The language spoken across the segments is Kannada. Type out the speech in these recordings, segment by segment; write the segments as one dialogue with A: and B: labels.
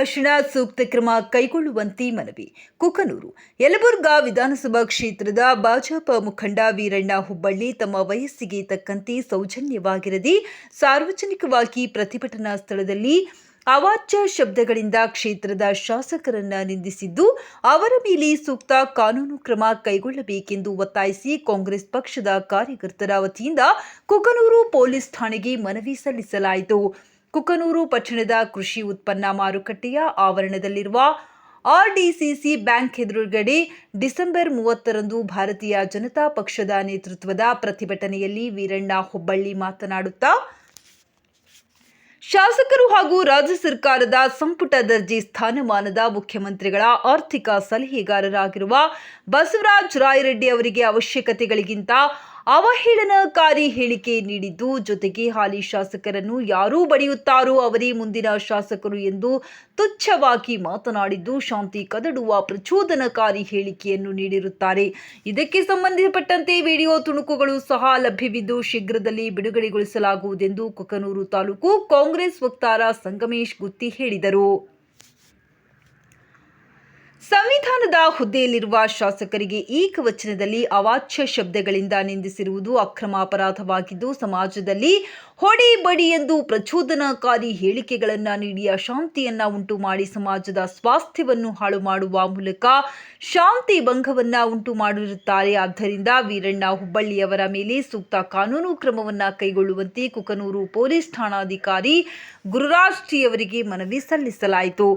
A: ಭಾಷಣ ಸೂಕ್ತ ಕ್ರಮ ಕೈಗೊಳ್ಳುವಂತೆ ಮನವಿ. ಕುಕನೂರು ಯಲಬುರ್ಗಾ ವಿಧಾನಸಭಾ ಕ್ಷೇತ್ರದ ಭಾಜಪ ಮುಖಂಡ ವೀರಣ್ಣ ಹುಬ್ಬಳ್ಳಿ ತಮ್ಮ ವಯಸ್ಸಿಗೆ ತಕ್ಕಂತೆ ಸೌಜನ್ಯವಾಗಿರದೆ ಸಾರ್ವಜನಿಕವಾಗಿ ಪ್ರತಿಭಟನಾ ಸ್ಥಳದಲ್ಲಿ ಅವಾಚ್ಯ ಶಬ್ದಗಳಿಂದ ಕ್ಷೇತ್ರದ ಶಾಸಕರನ್ನ ನಿಂದಿಸಿದ್ದು, ಅವರ ಮೇಲೆ ಸೂಕ್ತ ಕಾನೂನು ಕ್ರಮ ಕೈಗೊಳ್ಳಬೇಕೆಂದು ಒತ್ತಾಯಿಸಿ ಕಾಂಗ್ರೆಸ್ ಪಕ್ಷದ ಕಾರ್ಯಕರ್ತರ ವತಿಯಿಂದ ಕುಕನೂರು ಪೊಲೀಸ್ ಠಾಣೆಗೆ ಮನವಿ ಸಲ್ಲಿಸಲಾಯಿತು. ಕುಕನೂರು ಪಟ್ಟಣದ ಕೃಷಿ ಉತ್ಪನ್ನ ಮಾರುಕಟ್ಟೆಯ ಆವರಣದಲ್ಲಿರುವ ಆರ್ಡಿಸಿಸಿ ಬ್ಯಾಂಕ್ ಎದುರುಗಡೆ ಡಿಸೆಂಬರ್ 30ರಂದು ಭಾರತೀಯ ಜನತಾ ಪಕ್ಷದ ನೇತೃತ್ವದ ಪ್ರತಿಭಟನೆಯಲ್ಲಿ ವೀರಣ್ಣ ಹುಬ್ಬಳ್ಳಿ ಮಾತನಾಡುತ್ತಾ, ಶಾಸಕರು ಹಾಗೂ ರಾಜ್ಯ ಸರ್ಕಾರದ ಸಂಪುಟ ದರ್ಜೆ ಸ್ಥಾನಮಾನದ ಮುಖ್ಯಮಂತ್ರಿಗಳ ಆರ್ಥಿಕ ಸಲಹೆಗಾರರಾಗಿರುವ ಬಸವರಾಜ ರಾಯರೆಡ್ಡಿ ಅವರಿಗೆ ಅವಶ್ಯಕತೆಗಳಿಗಿಂತ ಅವಹೇಳನಕಾರಿ ಹೇಳಿಕೆ ನೀಡಿದ್ದು, ಜೊತೆಗೆ ಹಾಲಿ ಶಾಸಕರನ್ನು ಯಾರು ಬಡಿಯುತ್ತಾರೋ ಅವರೇ ಮುಂದಿನ ಶಾಸಕರು ಎಂದು ತುಚ್ಛವಾಗಿ ಮಾತನಾಡಿದ್ದು, ಶಾಂತಿ ಕದಡುವ ಪ್ರಚೋದನಕಾರಿ ಹೇಳಿಕೆಯನ್ನು ನೀಡಿರುತ್ತಾರೆ. ಇದಕ್ಕೆ ಸಂಬಂಧಪಟ್ಟಂತೆ ವಿಡಿಯೋ ತುಣುಕುಗಳು ಸಹ ಲಭ್ಯವಿದ್ದು ಶೀಘ್ರದಲ್ಲಿ ಬಿಡುಗಡೆಗೊಳಿಸಲಾಗುವುದೆಂದು ಕುಕನೂರು ತಾಲೂಕು ಕಾಂಗ್ರೆಸ್ ವಕ್ತಾರ ಸಂಗಮೇಶ್ ಗುತ್ತಿ ಹೇಳಿದರು. ಸಂವಿಧಾನದ ಹುದ್ದೆಯಲ್ಲಿರುವ ಶಾಸಕರಿಗೆ ಏಕವಚನದಲ್ಲಿ ಅವಾಚ್ಯ ಶಬ್ದಗಳಿಂದ ನಿಂದಿಸಿರುವುದು ಅಕ್ರಮ ಅಪರಾಧವಾಗಿದ್ದು, ಸಮಾಜದಲ್ಲಿ ಹೊಡಿ ಬಡಿ ಎಂದು ಪ್ರಚೋದನಕಾರಿ ಹೇಳಿಕೆಗಳನ್ನು ನೀಡಿ ಅಶಾಂತಿಯನ್ನ ಉಂಟು ಮಾಡಿ ಸಮಾಜದ ಸ್ವಾಸ್ಥ್ಯವನ್ನು ಹಾಳು ಮಾಡುವ ಮೂಲಕ ಶಾಂತಿ ಭಂಗವನ್ನ ಉಂಟು ಮಾಡಿರುತ್ತಾರೆ. ಆದ್ದರಿಂದ ವೀರಣ್ಣ ಹುಬ್ಬಳ್ಳಿಯವರ ಮೇಲೆ ಸೂಕ್ತ ಕಾನೂನು ಕ್ರಮವನ್ನ ಕೈಗೊಳ್ಳುವಂತೆ ಕುಕನೂರು ಪೊಲೀಸ್ ಠಾಣಾಧಿಕಾರಿ ಗುರುರಾಜ್ ಟಿ ಅವರಿಗೆ ಮನವಿ ಸಲ್ಲಿಸಲಾಯಿತು.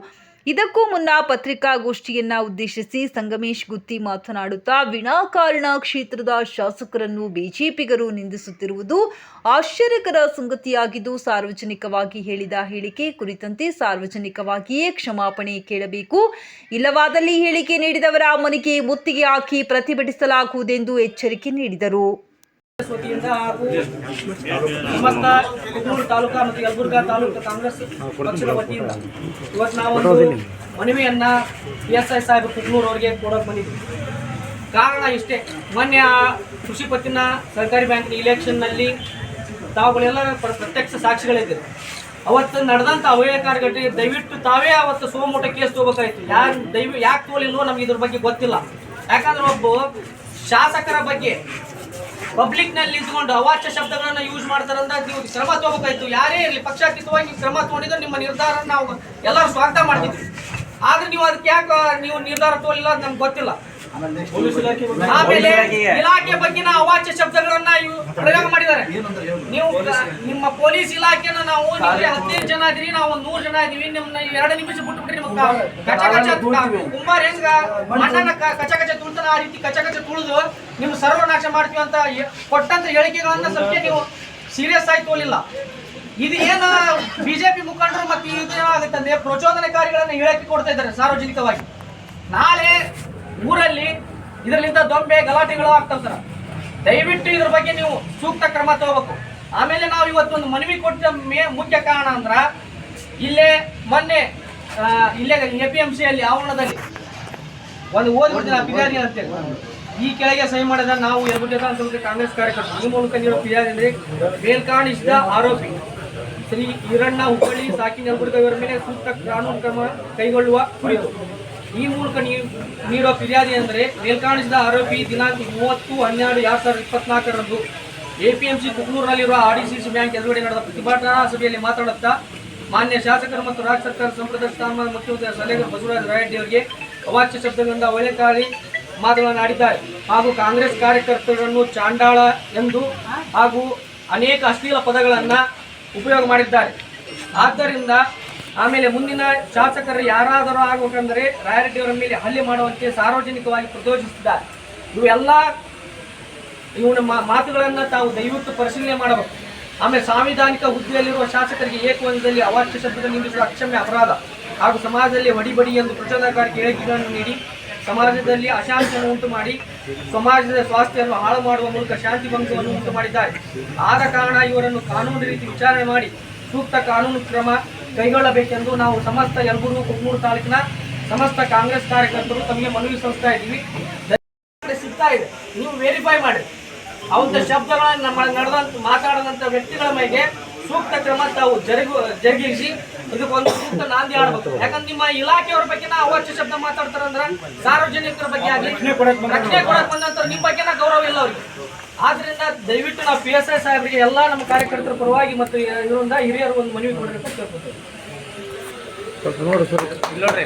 A: ಇದಕ್ಕೂ ಮುನ್ನ ಪತ್ರಿಕಾಗೋಷ್ಠಿಯನ್ನ ಉದ್ದೇಶಿಸಿ ಸಂಗಮೇಶ್ ಗುತ್ತಿ ಮಾತನಾಡುತ್ತಾ, ವಿನಾಕಾರಣ ಕ್ಷೇತ್ರದ ಶಾಸಕರನ್ನು ಬಿಜೆಪಿಗರು ನಿಂದಿಸುತ್ತಿರುವುದು ಆಶ್ಚರ್ಯಕರ ಸಂಗತಿಯಾಗಿದ್ದು, ಸಾರ್ವಜನಿಕವಾಗಿ ಹೇಳಿದ ಹೇಳಿಕೆ ಕುರಿತಂತೆ ಸಾರ್ವಜನಿಕವಾಗಿಯೇ ಕ್ಷಮಾಪಣೆ ಕೇಳಬೇಕು. ಇಲ್ಲವಾದಲ್ಲಿ ಹೇಳಿಕೆ ನೀಡಿದವರ ಮನೆಗೆ ಮುತ್ತಿಗೆ ಹಾಕಿ ಪ್ರತಿಭಟಿಸಲಾಗುವುದೆಂದು ಎಚ್ಚರಿಕೆ ನೀಡಿದರು.
B: ವತಿಯಿಂದ ಹಾಗೂ ಸಮಸ್ತ ಕುಕನೂರು ತಾಲೂಕಾ ಮತ್ತು ಯಲಬುರ್ಗಾ ತಾಲೂಕು ಕಾಂಗ್ರೆಸ್ ಪಕ್ಷದ ವತಿಯಿಂದ ಇವತ್ತು ನಾವೊಂದು ಮನವಿಯನ್ನ PSI ಸಾಹೇಬ್ ಕುಕನೂರು ಅವರಿಗೆ ಕೊಡೋಕೆ ಬಂದಿದ್ವಿ. ಕಾರಣ ಇಷ್ಟೇ, ಮೊನ್ನೆ ಕೃಷಿ ಪತ್ತಿನ ಸರ್ಕಾರಿ ಬ್ಯಾಂಕಿನ ಇಲೆಕ್ಷನ್ನಲ್ಲಿ ತಾವುಗಳೆಲ್ಲ ಪ್ರತ್ಯಕ್ಷ ಸಾಕ್ಷಿಗಳಿದ್ದೀರಿ. ಅವತ್ತು ನಡೆದಂಥ ಅವಹೇಳನಕಾರಿ ಘಟನೆ ದಯವಿಟ್ಟು ತಾವೇ ಅವತ್ತು ಸೋಮೋಟ ಕೇಸ್ ತಗೋಬೇಕಾಯ್ತು. ಯಾಕೆ ತೋಲಿಲ್ವೋ ನಮ್ಗೆ ಇದ್ರ ಬಗ್ಗೆ ಗೊತ್ತಿಲ್ಲ. ಯಾಕಂದ್ರೆ ಒಬ್ಬ ಶಾಸಕರ ಬಗ್ಗೆ ಪಬ್ಲಿಕ್ನಲ್ಲಿ ನಿಂತ್ಕೊಂಡು ಅವಾಚ್ಯ ಶಬ್ದಗಳನ್ನ ಯೂಸ್ ಮಾಡ್ತಾರಂತ ನೀವು ಕ್ರಮ ತಗೋಬೇಕಾಯ್ತು. ಯಾರೇ ಇರಲಿ, ಪಕ್ಷಾತೀತವಾಗಿ ನೀವು ಕ್ರಮ ತಗೊಂಡಿದ್ರೆ ನಿಮ್ಮ ನಿರ್ಧಾರ ನಾವು ಎಲ್ಲರೂ ಸ್ವಾಗತ ಮಾಡ್ತಿದ್ವಿ. ಆದ್ರೆ ನೀವು ಅದಕ್ಕೆ ಯಾಕೆ ನೀವು ನಿರ್ಧಾರ ತಗೊಳ್ಳಿಲ್ಲ ಅಂತ ನಮ್ಗೆ ಗೊತ್ತಿಲ್ಲ. ಆಮೇಲೆ ಇಲಾಖೆ ಬಗ್ಗೆ ಅವಾಚ್ಯ ಶಬ್ದಗಳನ್ನ ಪ್ರಯೋಗ ಮಾಡಿದ್ದಾರೆ. ನೀವು ನಿಮ್ಮ ಪೊಲೀಸ್ ಇಲಾಖೆನ ನಾವು 15 ಜನ ಇದೀವಿ, ನಾವು 100 ಜನ ಇದೀವಿ, ನಿಮ್ನ 2 ನಿಮಿಷ ಬಿಟ್ಬಿಟ್ರಿ ನಿಮ್ಗೆ ಕಚ ಕಚ ಕುಂಬಾರ ಹೆಂಗ ಮಣ್ಣನ್ನ ಕಚ ಕಚ ತುಳ್ತಾರ ಆ ರೀತಿ ಕಚ ಕಚ ತುಳಿದು ನಿಮ್ ಸರ್ವನಾಶ ಮಾಡ್ತೀವಿ ಅಂತ ಕೊಟ್ಟಂತ ಹೇಳಿಕೆಗಳನ್ನ ಸ್ವಲ್ಪ ನೀವು ಸೀರಿಯಸ್ ಆಗಿ ತೋಲಿಲ್ಲ. ಇದು ಏನು ಬಿಜೆಪಿ ಮುಖಂಡರು ಮತ್ತೆ ಇದೇನಾಗುತ್ತಂದ್ರೆ ಪ್ರಚೋದನಕಾರಿಗಳನ್ನ ಹೇಳಿಕೆ ಕೊಡ್ತಾ ಇದ್ದಾರೆ ಸಾರ್ವಜನಿಕವಾಗಿ. ನಾಳೆ ಊರಲ್ಲಿ ಇದರಿಂದ ದೊಂಬೆ ಗಲಾಟೆಗಳು ಆಗ್ತಾರ. ದಯವಿಟ್ಟು ಇದ್ರ ಬಗ್ಗೆ ನೀವು ಸೂಕ್ತ ಕ್ರಮ ತಗೋಬೇಕು. ಆಮೇಲೆ ನಾವು ಇವತ್ತೊಂದು ಮನವಿ ಕೊಟ್ಟ ಮುಖ್ಯ ಕಾರಣ ಅಂದ್ರ ಇಲ್ಲೇ ಮೊನ್ನೆ ಇಲ್ಲೇ APMCಯಲ್ಲಿ ಆವರಣದಲ್ಲಿ ಒಂದು ಓದಿನ ಫಿರ್ಯಾದಿ ಅಂತೇಳಿ ಈ ಕೆಳಗೆ ಸಹಿ ಮಾಡಿದ ನಾವು ಯಲಬುರ್ಗಾ ಕಾಂಗ್ರೆಸ್ ಕಾರ್ಯಕರ್ತರು ಈ ಮೂಲಕ ನೀಡುವ ಫಿರ್ಯಾದಿ ಅಂದರೆ ಮೇಲ್ಕಾಣಿಸಿದ ಆರೋಪಿ ಶ್ರೀ ವೀರಣ್ಣ ಹುಬ್ಬಳ್ಳಿ ಸಾಕಿನ್ ಯಲಬುರ್ಗಾ ಇವರ ಮೇಲೆ ಸೂಕ್ತ ಕಾನೂನು ಕ್ರಮ ಕೈಗೊಳ್ಳುವ ಕುರಿತು ಈ ಮೂಲಕ ನೀಡುವ ಫಿರ್ಯಾದಿ ಅಂದರೆ ಮೇಲ್ಕಾಣಿಸಿದ ಆರೋಪಿ ದಿನಾಂಕ 30/12/2024ರಂದು APMC ಕುಕನೂರಿನಲ್ಲಿರುವ RDCC ಬ್ಯಾಂಕ್ ಎದುರುಗಡೆ ನಡೆದ ಪ್ರತಿಭಟನಾ ಸಭೆಯಲ್ಲಿ ಮಾತನಾಡುತ್ತಾ, ಮಾನ್ಯ ಶಾಸಕರು ಮತ್ತು ರಾಜ್ಯ ಸರ್ಕಾರ ಸಂಪುಟ ಸ್ಥಾನಮಾನ ಮುಖ್ಯಮಂತ್ರಿ ಸಲಹೆಗಾರ ಬಸವರಾಜ ರಾಯರೆಡ್ಡಿ ಅವರಿಗೆ ಅವಾಚ್ಯ ಶಬ್ದಗಳಿಂದ ಅವಹೇಳನಕಾರಿ ಮಾತುಗಳನ್ನು ಆಡಿದ್ದಾರೆ ಹಾಗೂ ಕಾಂಗ್ರೆಸ್ ಕಾರ್ಯಕರ್ತರನ್ನು ಚಾಂಡಾಳ ಎಂದು ಹಾಗೂ ಅನೇಕ ಅಶ್ಲೀಲ ಪದಗಳನ್ನು ಉಪಯೋಗ ಮಾಡಿದ್ದಾರೆ. ಆದ್ದರಿಂದ ಆಮೇಲೆ ಮುಂದಿನ ಶಾಸಕರು ಯಾರಾದರೂ ಆಗಬೇಕಂದ್ರೆ ರಾಯರೆಡ್ಡಿ ಅವರ ಮೇಲೆ ಹಲ್ಲೆ ಮಾಡುವಂತೆ ಸಾರ್ವಜನಿಕವಾಗಿ ಪ್ರಚೋದಿಸಿದ್ದಾರೆ. ಇವನ ಮಾತುಗಳನ್ನು ತಾವು ದಯವಿಟ್ಟು ಪರಿಶೀಲನೆ ಮಾಡಬೇಕು. ಆಮೇಲೆ ಸಾಂವಿಧಾನಿಕ ಹುದ್ದೆಯಲ್ಲಿರುವ ಶಾಸಕರಿಗೆ ಏಕವಚನದಲ್ಲಿ ಅವಾಚ್ಯ ಶಬ್ದ ನಿಂದಿಸುವ ಅಕ್ಷಮ್ಯ ಅಪರಾಧ ಹಾಗೂ ಸಮಾಜದಲ್ಲಿ ಹೊಡಿಬಡಿ ಎಂದು ಪ್ರಚೋದನಕಾರಿ ಹೇಳಿಕೆಗಳನ್ನು ನೀಡಿ ಸಮಾಜದಲ್ಲಿ ಅಶಾಂತಿಯನ್ನು ಉಂಟು ಮಾಡಿ ಸಮಾಜದ ಸ್ವಾಸ್ಥ್ಯವನ್ನು ಹಾಳು ಮಾಡುವ ಮೂಲಕ ಶಾಂತಿ ಭಂಗವನ್ನು ಉಂಟು ಮಾಡಿದ್ದಾರೆ. ಆದ ಕಾರಣ ಇವರನ್ನು ಕಾನೂನು ರೀತಿ ವಿಚಾರಣೆ ಮಾಡಿ ಸೂಕ್ತ ಕಾನೂನು ಕ್ರಮ ಕೈಗೊಳ್ಳಬೇಕೆಂದು ನಾವು ಸಮಸ್ತ ಯಲಬುರ್ಗಾ ಕುಕನೂರು ತಾಲೂಕಿನ ಸಮಸ್ತ ಕಾಂಗ್ರೆಸ್ ಕಾರ್ಯಕರ್ತರು ತಮಗೆ ಮನವಿ ಸಲ್ಲಿಸ್ತಾ ಇದ್ದೀವಿ. ಸಿಗ್ತಾ ಇದೆ, ನೀವು ವೆರಿಫೈ ಮಾಡಿ. ಅವರ ಶಬ್ದಗಳನ್ನು ಮಾತಾಡದಂಥ ವ್ಯಕ್ತಿಗಳ ಮೇಲೆ ಸೂಕ್ತ ಕ್ರಮ ತಾವು ಜರುಗಿಸಿ ಇದಕ್ಕೊಂದು ಸೂಕ್ತ ನಾಂದಿ ಆಡ್ಬೇಕು. ಯಾಕಂದ್ರೆ ನಿಮ್ಮ ಇಲಾಖೆಯವ್ರ ಬಗ್ಗೆ ಅವಾಚ್ಯ ಶಬ್ದ ಮಾತಾಡ್ತಾರಂದ್ರ ಸಾರ್ವಜನಿಕರ ಬಗ್ಗೆ ಆಗಲಿ ರಕ್ಷಣೆ ಕೊಡಕ್ ಬಂದಂತ ನಿಮ್ಮ ಬಗ್ಗೆ ಗೌರವ ಇಲ್ಲ ಅವ್ರಿಗೆ. ಆದ್ರಿಂದ ದಯವಿಟ್ಟು ನಾವು PSI ಸಾಹೇಬರಿಗೆ ಎಲ್ಲ ನಮ್ಮ ಕಾರ್ಯಕರ್ತರ ಪರವಾಗಿ ಮತ್ತು ಇದರಿಂದ ಹಿರಿಯರು ಒಂದು ಮನವಿ ಕೊಡಬೇಕು ಅಂತ ಕೇಳ್ಕೊತೀವಿ.
C: ನೋಡ್ರಿ